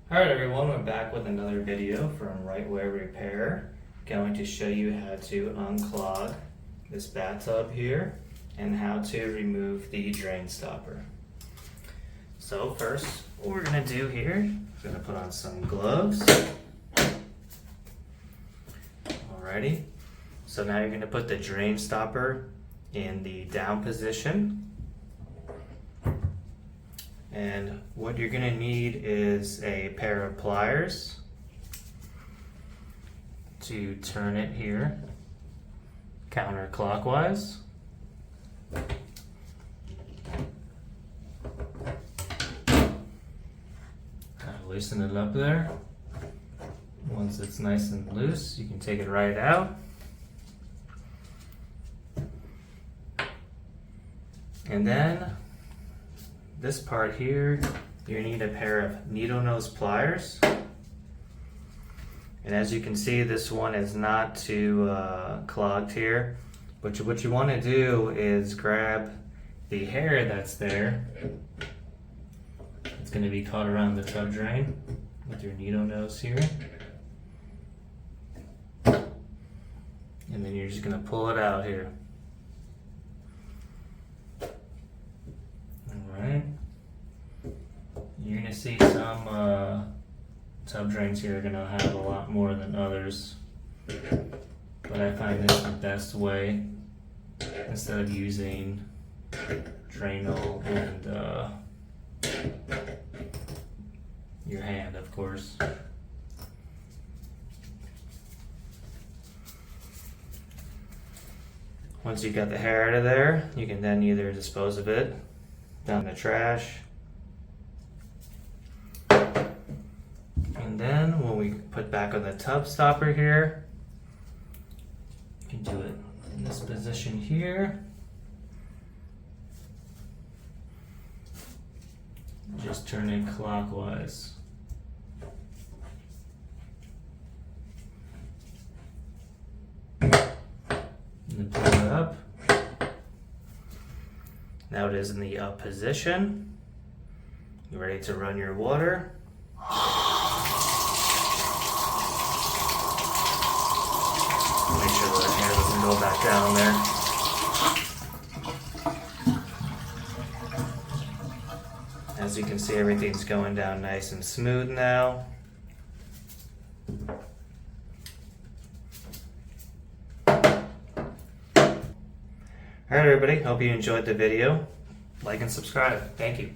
Alright everyone, we're back with another video from Right Way Repair. Going to show you how to unclog this bathtub here and how to remove the drain stopper. So first, what we're going to do here, we're going to put on some gloves. Alrighty, so now you're going to put the drain stopper in the down position. And what you're going to need is a pair of pliers to turn it here counterclockwise. Loosen it up there. Once it's nice and loose, you can take it right out. And then this part here, you need a pair of needle nose pliers. And as you can see, this one is not too clogged here. But what you want to do is grab the hair that's there. It's going to be caught around the tub drain with your needle nose here. And then you're just going to pull it out here. Alright. You're going to see some tub drains here are going to have a lot more than others. But I find this the best way instead of using Drano and your hand, of course. Once you got the hair out of there, you can then either dispose of it down the trash. And then when we put back on the tub stopper here, you can do it in this position here. Just turn it clockwise. And then pull it up. Now it is in the up position. You're ready to run your water. Make sure the hair doesn't go back down there. As you can see, everything's going down nice and smooth now. Alright everybody, hope you enjoyed the video. Like and subscribe. Thank you.